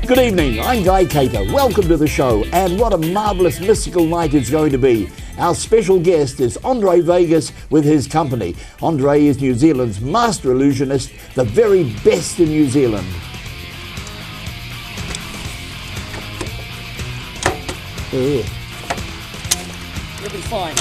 Good evening, I'm Guy Cater. Welcome to the show, and what a marvellous mystical night it's going to be. Our special guest is Andre Vegas with his company. Andre is New Zealand's master illusionist, the very best in New Zealand. You'll be fine.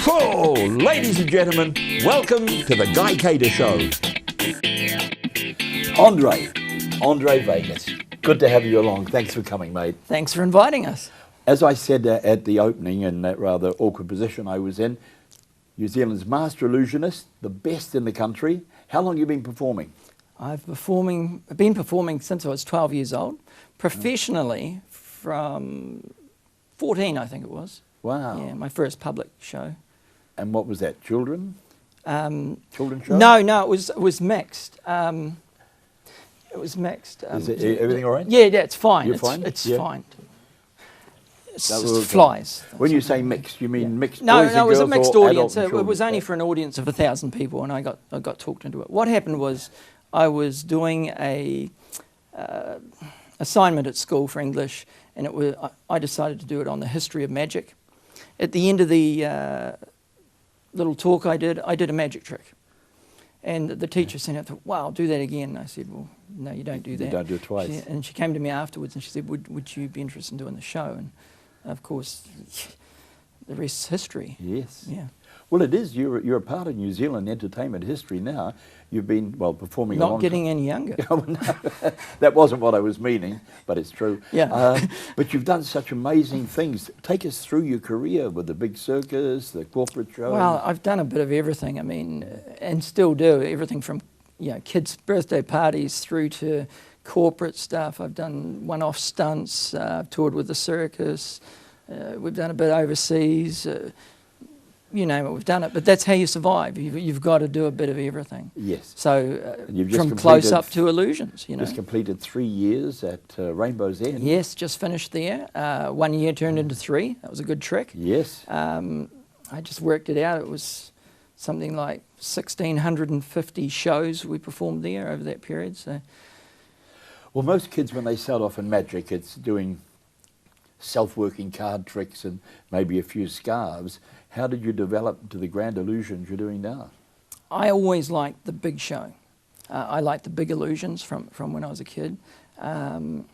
Oh, ladies and gentlemen, welcome to the Guy Cater Show. Andre Vegas, good to have you along. Thanks for coming, mate. Thanks for inviting us. As I said at the opening, in that rather awkward position I was in, New Zealand's master illusionist, the best in the country. How long have you been performing? I've been performing since I was 12 years old, professionally from 14, I think it was. Wow. Yeah, my first public show. And what was that, children? Children's show? No, it was mixed. It was mixed. Is everything all right? Yeah, it's fine. You're fine? It's Yeah. fine. It's That just was- flies. When you say mixed, you mean mixed No, boys and it was a girls mixed or audience. adult and It was children? only for an audience of 1,000 people, and I got talked into it. What happened was I was doing a assignment at school for English, and I decided to do it on the history of magic. At the end of the little talk I did a magic trick. And the teacher sent out, wow, do that again. I said, well, no, you don't do that. You don't do it twice. And she came to me afterwards and she said, would you be interested in doing the show? And of course, the rest's history. Yes. Yeah. Well, it is. You're a part of New Zealand entertainment history now. You've been, performing a long Not getting any younger. Oh, no, that wasn't what I was meaning, but it's true. Yeah. But you've done such amazing things. Take us through your career with the big circus, the corporate show. Well, I've done a bit of everything. I mean, and still do everything from kids' birthday parties through to corporate stuff. I've done one-off stunts. I've toured with the circus. We've done a bit overseas. You name it, we've done it. But that's how you survive. You've got to do a bit of everything. Yes. So You've just from close up to illusions, Just completed 3 years at Rainbow's End. Yes, just finished there. 1 year turned into 3. That was a good trick. Yes. I just worked it out. It was something like 1,650 shows we performed there over that period. So, Well, most kids, when they start off in magic, it's doing self-working card tricks and maybe a few scarves. How did you develop to the grand illusions you're doing now? I always liked the big show. I liked the big illusions from when I was a kid. And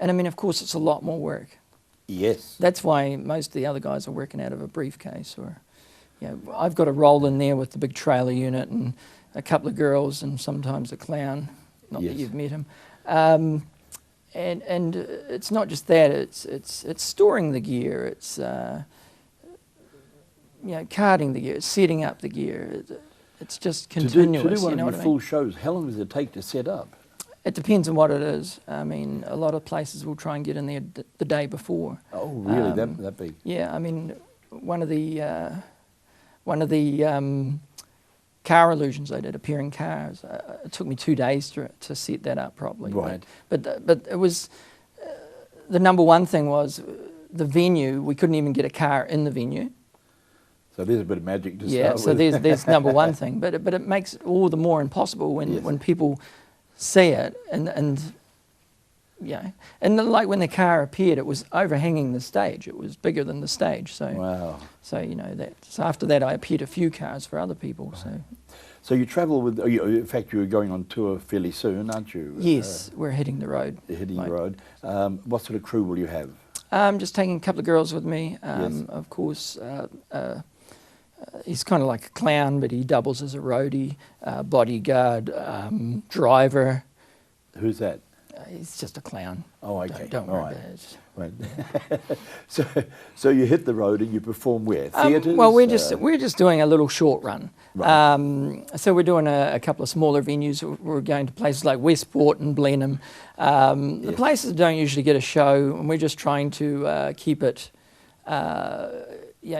I mean, of course, it's a lot more work. Yes. That's why most of the other guys are working out of a briefcase, or I've got a roll in there with the big trailer unit and a couple of girls and sometimes a clown. Not that you've met him. And it's not just that. It's storing the gear. It's carding the gear. It's setting up the gear. It's just continuous. To do one of your what I full mean? shows, how long does it take to set up? It depends on what it is. I mean, a lot of places will try and get in there the day before. Oh, really? That big? Yeah, I mean, one of the car illusions I did, appearing cars. It took me 2 days to set that up properly. Right. But it was the number one thing was the venue. We couldn't even get a car in the venue. So there's a bit of magic to start Yeah. with. So there's number one thing. But it makes it all the more impossible when people see it and like when the car appeared, it was overhanging the stage. It was bigger than the stage. So Wow. So that. So after that, I appeared a few cars for other people. Right. So you travel with. In fact, you're going on tour fairly soon, aren't you? Yes, we're hitting the road. Hitting the road. What sort of crew will you have? Just taking a couple of girls with me. Yes. Of course, he's kind of like a clown, but he doubles as a roadie, bodyguard, driver. Who's that? He's just a clown. Oh, okay. Don't All worry right. about it. Right. So you hit the road and you perform where? Theatres? Well, we're just doing a little short run. Right. So we're doing a couple of smaller venues. We're going to places like Westport and Blenheim. The places don't usually get a show, and we're just trying to keep it,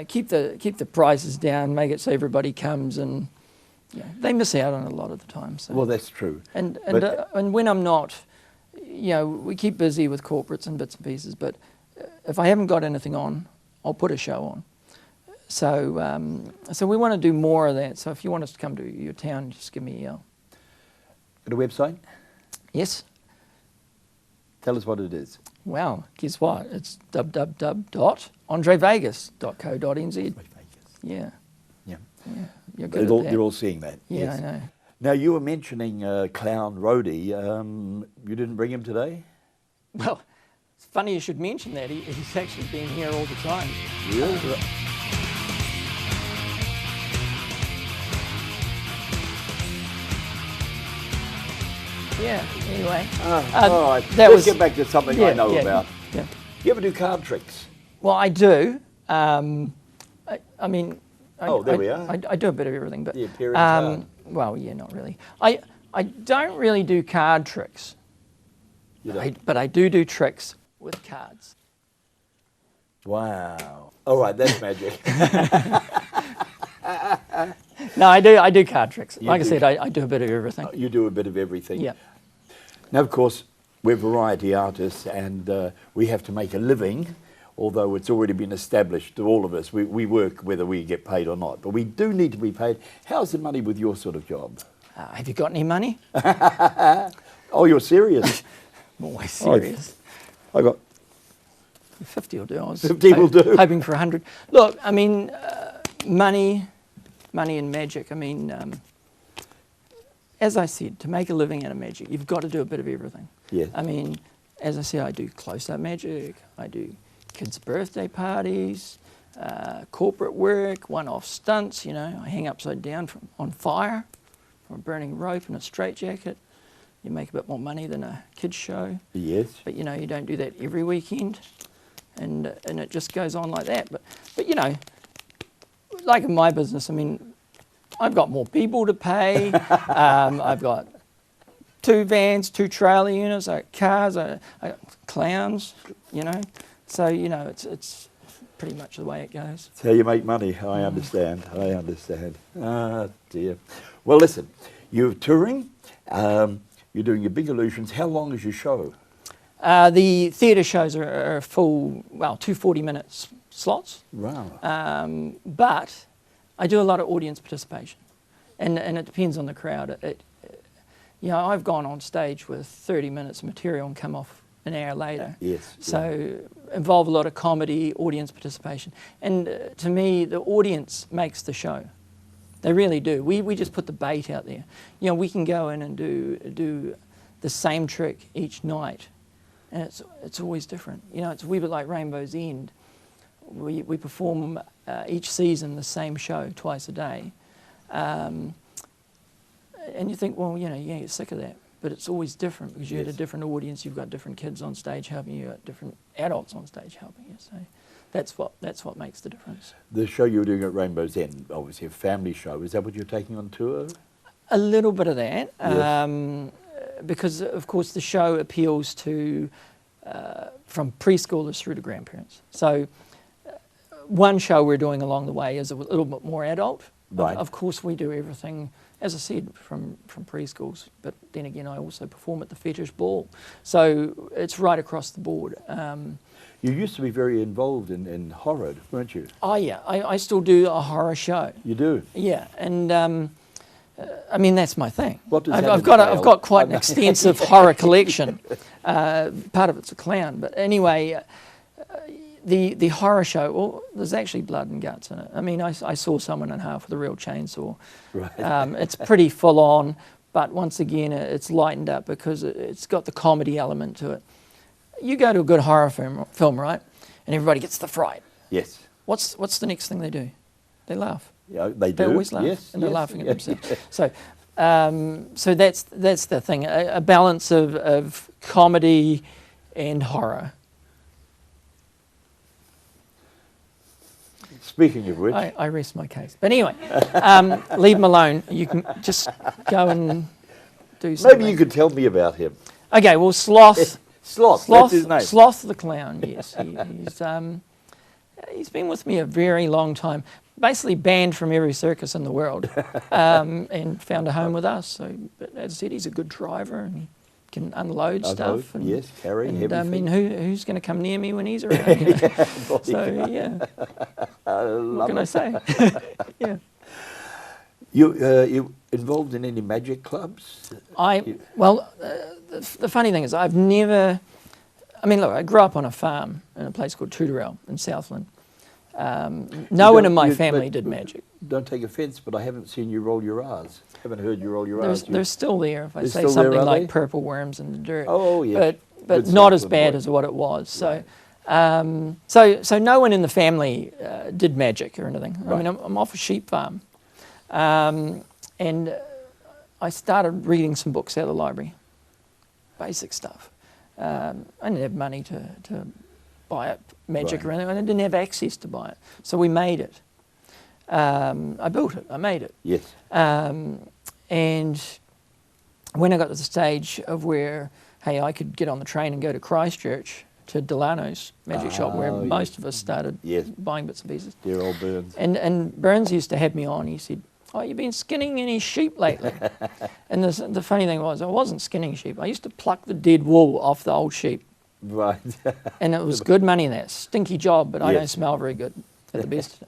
keep the prices down, make it so everybody comes, and they miss out on a lot of the time. So. Well, that's true. And when I'm not, we keep busy with corporates and bits and pieces, but if I haven't got anything on, I'll put a show on. So so we want to do more of that. So if you want us to come to your town, just give me a yell. Got a website? Yes. Tell us what it is. Well, guess what? It's www.andrevegas.co.nz. Yeah. Yeah. You're good at that. You're all seeing that. Yeah, yes. I know. Now, you were mentioning Clown Rhodey. You didn't bring him today? Well, it's funny you should mention that. He's actually been here all the time. Really? Yeah, anyway. All right, let's get back to something I know about. Yeah. You ever do card tricks? Well, I do. I mean... there we are. I do a bit of everything, but... The appearing card. Well, yeah, not really. I don't really do card tricks. You don't? But I do tricks with cards. Wow. All right, that's magic. No, I do card tricks. Like I said, I do a bit of everything. You do a bit of everything. Yeah. Now, of course, we're variety artists and we have to make a living, although it's already been established to all of us. We work whether we get paid or not, but we do need to be paid. How's the money with your sort of job? Have you got any money? Oh, you're serious? I'm always serious. I got 50 will do. I was 50 will do. Hoping for 100. Look, I mean, money and magic. I mean, as I said, to make a living out of magic, you've got to do a bit of everything. Yeah. I mean, as I said, I do close-up magic. I do kids' birthday parties, corporate work, one-off stunts. I hang upside down on fire from a burning rope and a straitjacket. You make a bit more money than a kids' show. Yes. But you don't do that every weekend, and it just goes on like that. But like in my business, I mean, I've got more people to pay. I've got 2 vans, 2 trailer units, I got cars, I got clowns. So it's pretty much the way it goes. It's how you make money. I understand. Ah, dear. Well, listen, you're touring. You're doing your big illusions. How long is your show? The theatre shows are full, 2 40-minute slots. Wow. But I do a lot of audience participation, and it depends on the crowd. I've gone on stage with 30 minutes of material and come off an hour later. Yes. So involve a lot of comedy, audience participation, and to me, the audience makes the show. They really do. We just put the bait out there. We can go in and do the same trick each night, and it's always different. It's a wee bit like Rainbow's End. We perform each season the same show twice a day, and you think, well, you're gonna get sick of that. But it's always different because you had a different audience. You've got different kids on stage helping you. You've got different adults on stage helping you. So that's what makes the difference. The show you were doing at Rainbow's End, obviously a family show. Is that what you're taking on tour? A little bit of that, yes. Because of course the show appeals to from preschoolers through to grandparents. So one show we're doing along the way is a little bit more adult. Right. Of course we do everything, as I said, from preschools, but then again I also perform at the Fetish Ball. So it's right across the board. You used to be very involved in horror, weren't you? Oh yeah, I still do a horror show. You do? Yeah, and I mean that's my thing. What does I've got quite an extensive horror collection. Part of it's a clown, but anyway, the horror show. Well, there's actually blood and guts in it. I mean, I saw someone in half with a real chainsaw. Right. It's pretty full on, but once again, it's lightened up because it's got the comedy element to it. You go to a good horror film, right? And everybody gets the fright. Yes. What's the next thing they do? They laugh. Yeah, they do. They always laugh, yes, and they're yes, laughing at yes. themselves. So that's the thing. A balance of comedy and horror. Speaking of which, I rest my case. But anyway, leave him alone. You can just go and do something. maybe you could tell me about him. Okay, well, Sloth. Sloth, that's his name. Sloth the clown, yes. He's been with me a very long time. Basically banned from every circus in the world, and found a home with us. So, but as I said, he's a good driver and he can unload stuff. And, yes, carry and everything. I mean, who's going to come near me when he's around? You know? So yeah, what can I say? Yeah. You involved in any magic clubs? Well, the funny thing is I've never. I mean, look, I grew up on a farm in a place called Toodarel in Southland. No one in my family did magic. Don't take offence, but I haven't seen you roll your R's. Haven't heard you roll your R's. They're still there. If I They're say still something there, are like they? purple worms in the dirt. Oh, yes. But Good not as Southland bad boy. as what it was. So, Right. so no one in the family did magic or anything. I mean, Right. I'm off a sheep farm, and I started reading some books out of the library, basic stuff. I didn't have money to buy it, magic Right. or anything. I didn't have access to buy it, so we made it. I built it. I made it. Yes. And when I got to the stage of where, hey, I could get on the train and go to Christchurch to Delano's magic shop, where yes. most of us started Yes. buying bits and pieces. Dear old Burns. And Burns used to have me on. He said, "Oh, you've been skinning any sheep lately?" And the funny thing was, I wasn't skinning sheep. I used to pluck the dead wool off the old sheep. Right. And it was good money, that stinky job, but I Yes. don't smell very good at the best.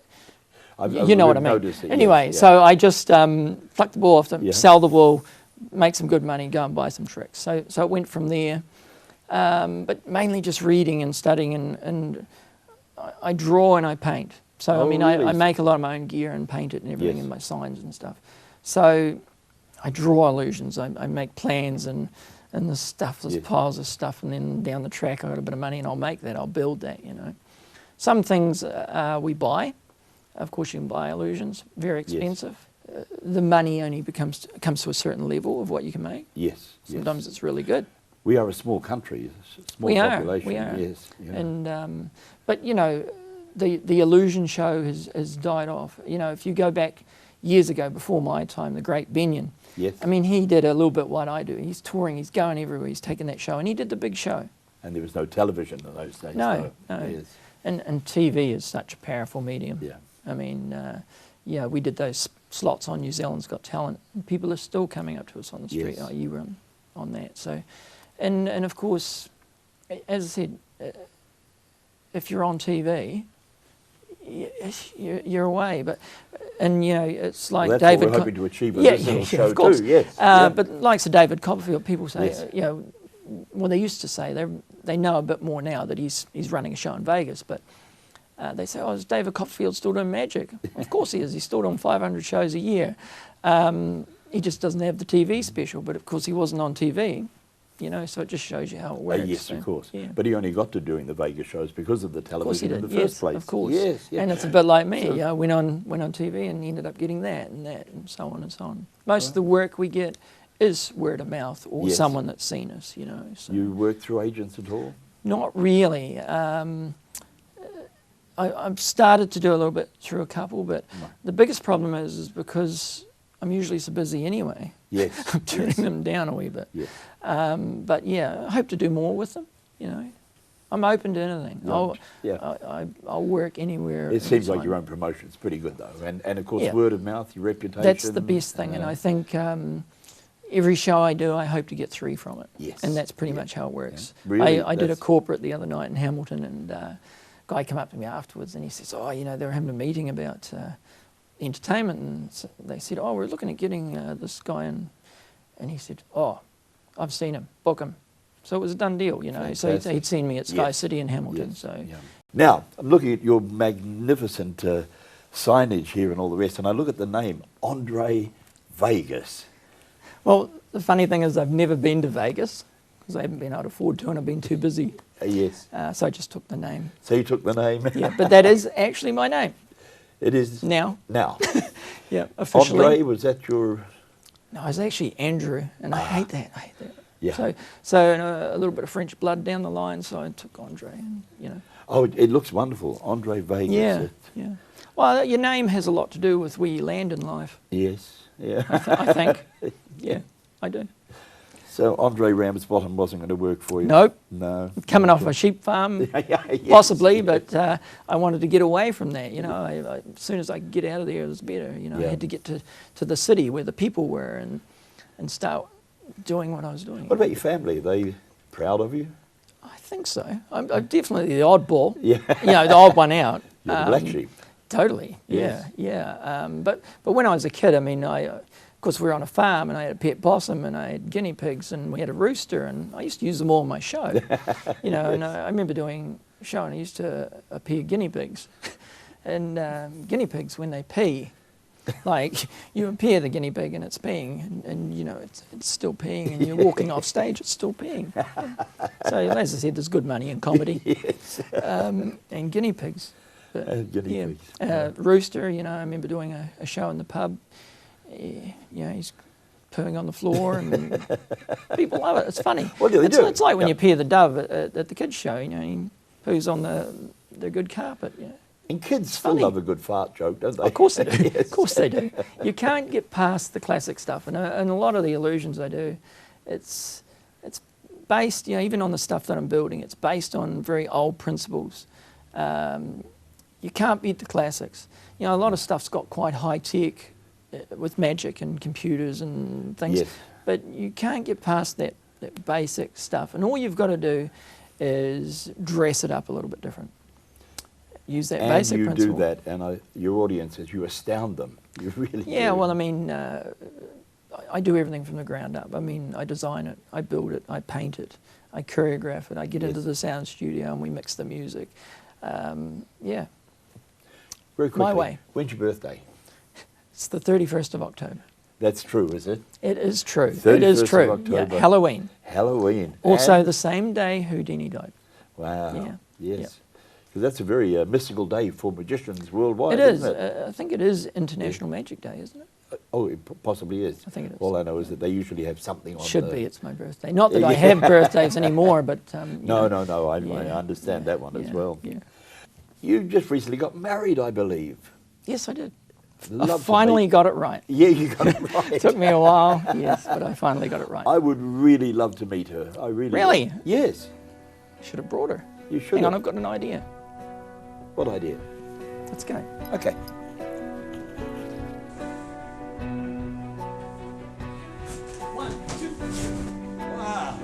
I've You know what I mean. noticed it, Anyway, yes, yeah. so I just pluck the wool off them, Yeah. sell the wool, make some good money, go and buy some tricks. So it went from there, but mainly just reading and studying, and I draw and I paint. So Oh, I mean, really? I make a lot of my own gear and paint it and everything Yes. in my signs and stuff. So I draw illusions. I make plans and there's stuff, there's Yes. piles of stuff, and then down the track I got a bit of money and I'll make that, I'll build that, you know. Some things we buy. Of course, you can buy illusions, very expensive. The money only comes to a certain level of what you can make. Yes. Sometimes it's really good. We are a small country, a small population. We are. Yes. Yeah. And but you know, the illusion show has died off. You know, if you go back years ago, before my time, the great Benyon. Yes. I mean, he did a little bit what I do. He's touring, he's going everywhere, he's taking that show, and he did the big show. And there was no television in those days. No, no. Yes. And TV is such a powerful medium. Yeah. I mean, yeah, we did those slots on New Zealand's Got Talent, and people are still coming up to us on the street. Yes. Oh, you were on that. So, and of course, as I said, if you're on TV, you're away. But and you know, it's like Well, that's David. what we're hoping to achieve with yeah, this yeah, little yeah, show of course. too. Yes. Yeah. But like Sir David Copperfield, people say, Yes. you know, well, they used to say they know a bit more now that he's running a show in Vegas, but. They say, oh, is David Copperfield still doing magic? Of course he is. He's still doing 500 shows a year. He just doesn't have the TV special, but of course he wasn't on TV, you know, so it just shows you how it works. Yes, so, of course. Yeah. But he only got to doing the Vegas shows because of the Of course he television in did, the first yes, place. of course. Yes, yeah. And it's a bit like me. So- I went on TV and ended up getting that and so on and so on. Most of the work we get is word of mouth or Yes. someone that's seen us, you know. So. You work through agents at all? Not really. I've started to do a little bit through a couple, but Right. the biggest problem is because I'm usually so busy anyway. Yes. I'm turning them down a wee bit. Yes. But yeah, I hope to do more with them, you know. I'm open to anything. Yeah. I'll work anywhere. It seems like anytime. your own promotion's pretty good though. And of course Yeah. word of mouth, your reputation. That's the best thing, and I think every show I do, I hope to get 3 from it. Yes. And that's pretty Yeah. much how it works. Yeah. Really? I did a That's- corporate the other night in Hamilton, and guy came up to me afterwards and he says, oh, you know, they were having a meeting about entertainment, and so they said, oh, we're looking at getting this guy in. And he said, oh, I've seen him, book him. So it was a done deal, you know. Fantastic. So he'd seen me at Sky Yes. City in Hamilton. Yes. So Yeah. Now, I'm looking at your magnificent signage here and all the rest, and I look at the name, Andre Vegas. Well, the funny thing is I've never been to Vegas because I haven't been able to afford to and I've been too busy. Yes. So I just took the name. So you took the name? Yeah, but that is actually my name It is now. now. Yeah, officially. Andre, was that your... No, I was actually Andrew, and I hate that. Yeah. So a little bit of French blood down the line, so I took Andre, and, you know. Oh, it looks wonderful. Andre Vegas. Yeah, yeah. Well, your name has a lot to do with where you land in life, Yes. Yeah. I think. Yeah, I do. So Andre Ramsbottom wasn't going to work for you? Nope. No. Coming off a sheep farm, Yes. possibly, but I wanted to get away from that. You know, as soon as I could get out of there, it was better. You know, Yeah. I had to get to the city where the people were and start doing what I was doing. What about your family? Are they proud of you? I think so. I'm definitely the oddball. Yeah. You know, the odd one out. You're the black sheep. Totally. Yes. Yeah. But when I was a kid, I mean, of course, we were on a farm, and I had a pet possum, and I had guinea pigs, and we had a rooster, and I used to use them all in my show. You know, and I remember doing a show, and I used to appear guinea pigs, and guinea pigs when they pee. Like, you appear the guinea pig and it's peeing, and you know, it's still peeing, and you're walking off stage, it's still peeing. So, as I said, there's good money in comedy. Yes. And guinea pigs. But, Guinea pigs. Yeah. Rooster, you know, I remember doing a show in the pub. You know, he's pooing on the floor, and people love it. It's funny. Well, yeah, they do. It's like when Yeah. you appear the dove at the kids' show, you know, he poos on the good carpet, you know. And kids still funny. love a good fart joke, don't they? Of course they do. Yes. Of course they do. You can't get past the classic stuff, and a lot of the illusions I do, it's based, you know, even on the stuff that I'm building, it's based on very old principles. You can't beat the classics. You know, a lot of stuff's got quite high tech with magic and computers and things, Yes. but you can't get past that basic stuff. And all you've got to do is dress it up a little bit different. Use that And basic you principle. do that, and your audiences, you astound them. You really do. Yeah, well, I mean, I do everything from the ground up. I mean, I design it, I build it, I paint it, I choreograph it, I get into Yes. the sound studio and we mix the music. Yeah, Very quickly, my way. When's your birthday? It's the 31st of October. That's true, is it? It is true. 31st It is of true. October. Yeah, Halloween. Halloween. Also, And- the same day Houdini died. Wow. Yeah. Yes. Because that's a very mystical day for magicians worldwide, It is. isn't it? I think it is International Magic Day, isn't it? Oh, it possibly is. I think it is. All I know is that they usually have something on Should the... be. It's my birthday. Not that I Yeah. have birthdays anymore, but you No, know, I yeah, understand yeah, that one as yeah, well. Yeah. You just recently got married, I believe. Yes, I did. Love I to finally meet- got it right. Yeah, you got it right. It took me a while, yes, but I finally got it right. I would really love to meet her. I really Really? would. Yes. Should have brought her. You should Hang on, have. I've got an idea. What idea? Let's go. Okay. One, two. Wow.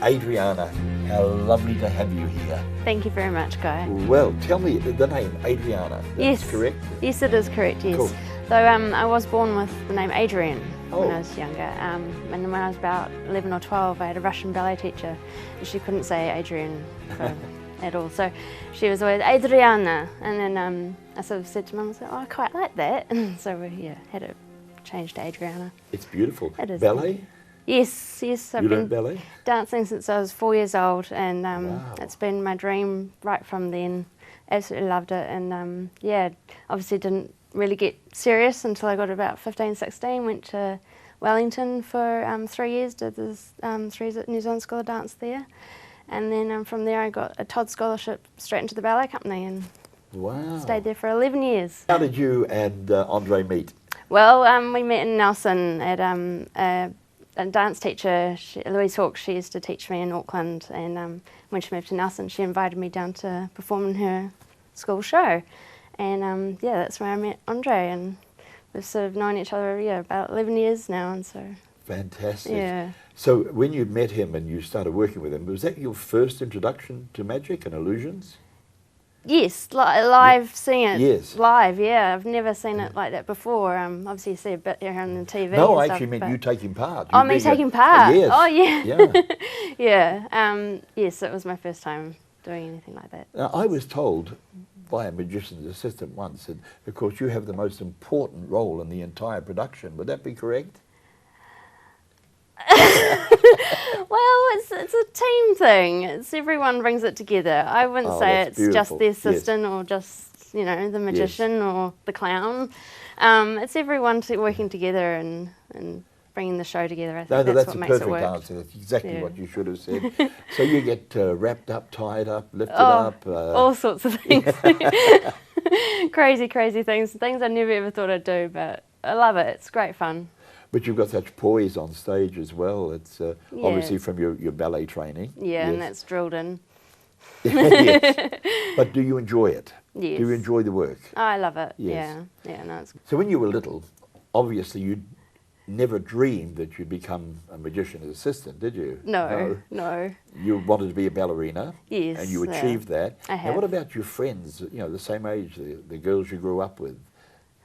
Adriana, how lovely to have you here. Thank you very much, Guy. Well, tell me the name, Adriana. That's Yes. correct? Yes, it is correct, yes. Cool. So I was born with the name Adrian when Oh. I was younger. And when I was about 11 or 12, I had a Russian ballet teacher and she couldn't say Adrian at all. So she was always Adriana. And then I sort of said to Mum, oh, I quite like that. And so we had it changed to Adriana. It's beautiful. It is. Ballet? Yes, yes. You learned ballet? Dancing since I was 4 years old, and Wow. it's been my dream right from then. Absolutely loved it, and yeah, obviously didn't really get serious until I got about 15, 16. Went to Wellington for 3 years, did this 3 years at New Zealand School of Dance there, and then from there I got a Todd scholarship straight into the ballet company and Wow. stayed there for 11 years. How did you and Andre meet? Well, we met in Nelson at a dance teacher, Louise Hawke. She used to teach me in Auckland, and when she moved to Nelson, she invited me down to perform in her school show. And yeah, that's where I met Andre, and we've sort of known each other about 11 years now, and so Fantastic. yeah. So when you met him and you started working with him, was that your first introduction to magic and illusions? Yes, live, seeing it Yes. live, yeah. I've never seen it like that before. Obviously you see a bit here on the TV. No, and I stuff, actually meant but- you taking part. Oh, You me being taking part? Yes. Oh, yeah. Yeah. Yeah, yes, it was my first time doing anything like that. Now, I was told by a magician's assistant once that, of course, you have the most important role in the entire production. Would that be correct? Well, it's a team thing. It's everyone brings it together. I wouldn't Oh, say that's it's just beautiful. the Yes. assistant or just the magician or the clown. It's everyone working together and bringing the show together. I think No, that's that's what a makes it perfect work. answer. That's exactly Yeah. what you should have said. So you get wrapped up, tied up, lifted Oh, up. all sorts of things. Crazy, crazy things. Things I never ever thought I'd do, but I love it. It's great fun. But you've got such poise on stage as well. It's obviously it's- from your ballet training. Yeah, and Yes. that's drilled in. Yes. But do you enjoy it? Yes. Do you enjoy the work? I love it. Yes. Yeah, no, it's So when you were little, obviously you never dreamed that you'd become a magician's assistant, did you? no. You wanted to be a ballerina. Yes, And you achieved that. I Now have. what about your friends, the same age, the girls you grew up with?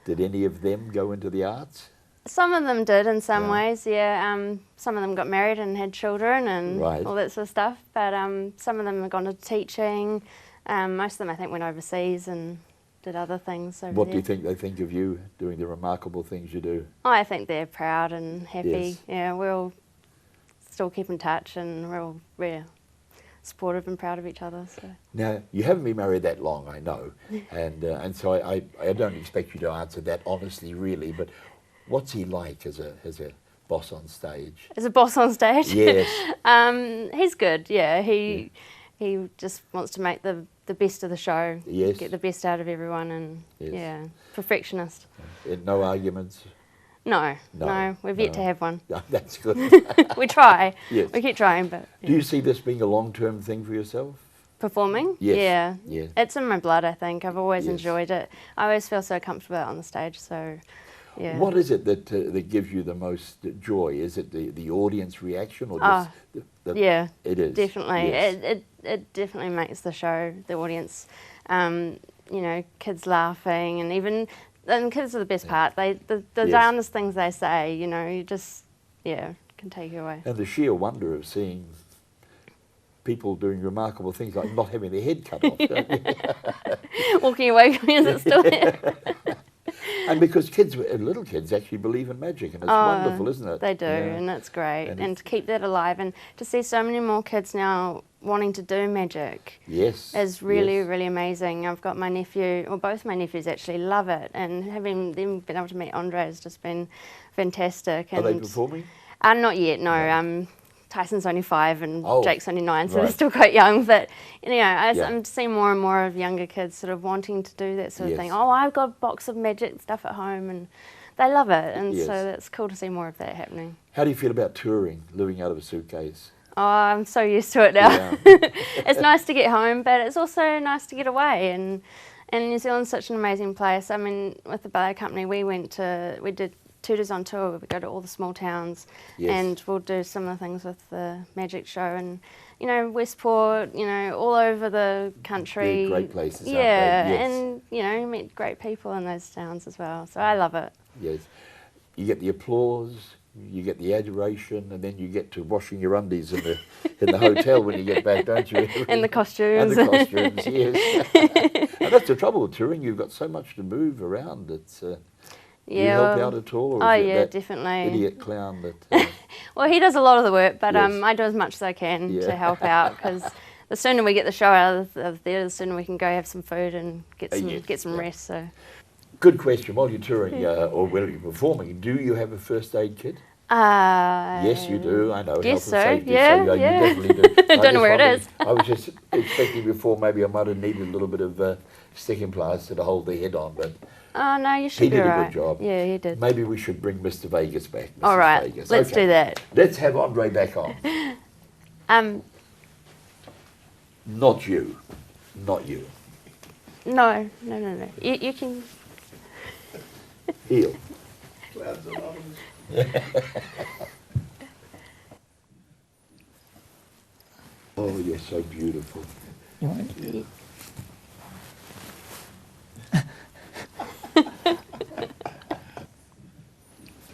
Did any of them go into the arts? Some of them did in some Yeah. ways, yeah. Some of them got married and had children and Right. all that sort of stuff. But some of them have gone to teaching. Most of them, I think, went overseas and did other things over What there. do you think they think of you doing the remarkable things you do? I think they're proud and happy. Yes. Yeah, we all still keep in touch and we're supportive and proud of each other. So. Now, you haven't been married that long, I know, and so I don't expect you to answer that honestly, really, but what's he like as a boss on stage? As a boss on stage? Yes. He's good, yeah. He just wants to make the best of the show, Yes. get the best out of everyone, and Yes. yeah, perfectionist. No arguments? No, No, we've yet to no. have one. No, that's good. We try, Yes. we keep trying, but Do you see this being a long-term thing for yourself? performing, Yes. yeah, Yeah. it's in my blood. I think I've always Yes. enjoyed it. I always feel so comfortable out on the stage. So, yeah. What is it that gives you the most joy? Is it the audience reaction or Ah, just the Yeah, it is? definitely. Yes. It definitely makes the show, the audience, kids laughing, and kids are the best part. The Yes. darndest things they say, you just, can take you away. And the sheer wonder of seeing people doing remarkable things like not having their head cut off. Walking away from you, is it still there? And because little kids actually believe in magic, and it's wonderful, isn't it? They do, Yeah. and it's great. And And to keep that alive, and to see so many more kids now wanting to do magic Yes. is really, yes. really amazing. I've got my nephew, or both my nephews actually love it, and having them been able to meet Andre has just been fantastic. Are And they performing? Not yet, no. Tyson's only 5 and Oh, Jake's only 9, so right. they're still quite young. But Yeah. I'm seeing more and more of younger kids sort of wanting to do that sort of Yes. thing. Oh, I've got a box of magic stuff at home, and they love it. And Yes. so it's cool to see more of that happening. How do you feel about touring, living out of a suitcase? Oh, I'm so used to it now. Yeah. It's nice to get home, but it's also nice to get away. And New Zealand's such an amazing place. I mean, with the ballet company, we did Tutors on Tour, where we go to all the small towns, Yes. and we'll do similar things with the magic show, and you know, Westport, you know, all over the country. They're great places, aren't yeah, they? Yes. and you know, meet great people in those towns as well. So I love it. Yes. You get the applause, you get the adoration, and then you get to washing your undies in the hotel when you get back, don't you? And the costumes. And the costumes, yes. And that's the trouble with touring. You've got so much to move around. It's do you help out at all? Or Oh is it yeah, that definitely. idiot clown that... Well, he does a lot of the work, but Yes. I do as much as I can Yeah. to help out, because the sooner we get the show out of there, the sooner we can go have some food and get some Yes, get some yeah. rest. So. Good question. While you're touring or while you're performing, do you have a first aid kit? Yes, you do. I know. Guess Health and so. safety. Yeah, so, yeah. You definitely do. I don't know where it is. I was just expecting before maybe I might have needed a little bit of sticking plaster to hold the head on, but Oh no, you should he be did a right. good job. Yeah, he did. Maybe we should bring Mr. Vegas back. All Mrs. right, Vegas. let's Okay. do that. Let's have Andre back on. Not you. Not you. No. You can. Eel. Oh, you're so beautiful. You want-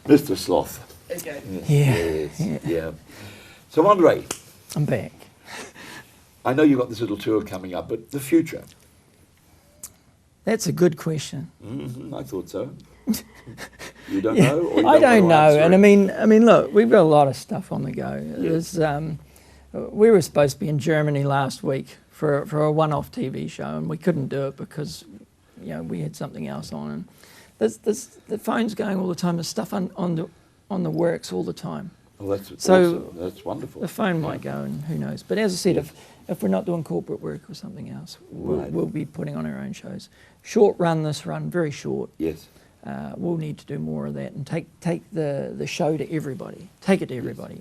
Mr. Sloth. Okay. Yes, Yeah. yeah. So, Andre, I'm back. I know you've got this little tour coming up, but the future? That's a good question. I thought so. You don't know? Or you I don't want to know, answer and it? I mean, look, we've got a lot of stuff on the go. There's, we were supposed to be in Germany last week for a one-off TV show, and we couldn't do it because, you know, we had something else on. And there's the phone's going all the time. There's stuff on the works all the time. Well, that's So- awesome. That's wonderful. The phone might go, and who knows? But as I said, if we're not doing corporate work or something else, Right. we'll be putting on our own shows. Short run, this run, very short. Yes. We'll need to do more of that and take the show to everybody. Take it to everybody.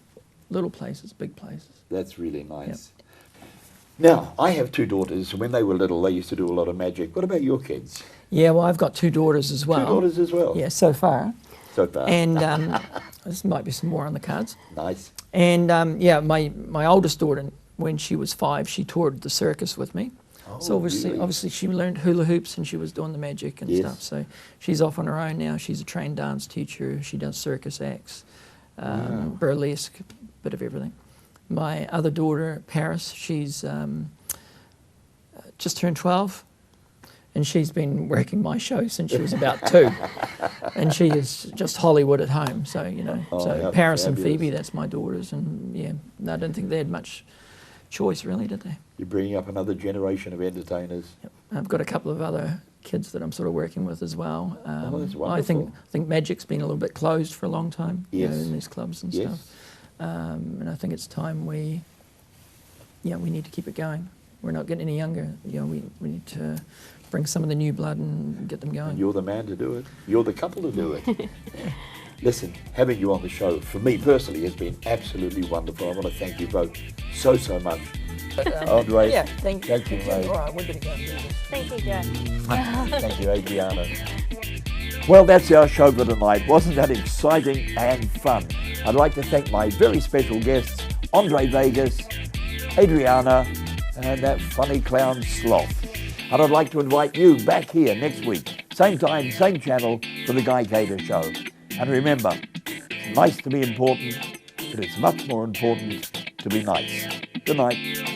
Little places, big places. That's really nice. Now, I have two daughters. When they were little, they used to do a lot of magic. What about your kids? Yeah, well, I've got two daughters as well. Two daughters as well? Yeah, so far. So far. And this might be some more on the cards. Nice. And yeah, my oldest daughter, when she was 5, she toured the circus with me. So Oh, really? obviously she learned hula hoops and she was doing the magic and Yes. stuff. So she's off on her own now. She's a trained dance teacher. She does circus acts, burlesque, bit of everything. My other daughter, Paris, she's just turned 12, and she's been working my show since she was about 2. And she is just Hollywood at home. So, you know, Oh, so yeah, Paris and fabulous. Phoebe, that's my daughters. And yeah, I don't think they had much choice really, did they? You're bringing up another generation of entertainers. Yep. I've got a couple of other kids that I'm sort of working with as well. that's I think wonderful. Magic's been a little bit closed for a long time, you know, Yes. in these clubs and Yes. stuff. And I think it's time we need to keep it going. We're not getting any younger. You know, we need to bring some of the new blood and get them And going. you're the man to do it. You're the couple to do it. Listen, having you on the show, for me personally, has been absolutely wonderful. I want to thank you both so much. Andre, Yeah, thank you. thank you, mate. All right, we're going to go and do this. Thank you, Joe. Thank you, Adriana. Well, that's our show for tonight. Wasn't that exciting and fun? I'd like to thank my very special guests, Andre Vegas, Adriana, and that funny clown Sloth. And I'd like to invite you back here next week, same time, same channel, for the Guy Cater Show. And remember, it's nice to be important, but it's much more important to be nice. Good night.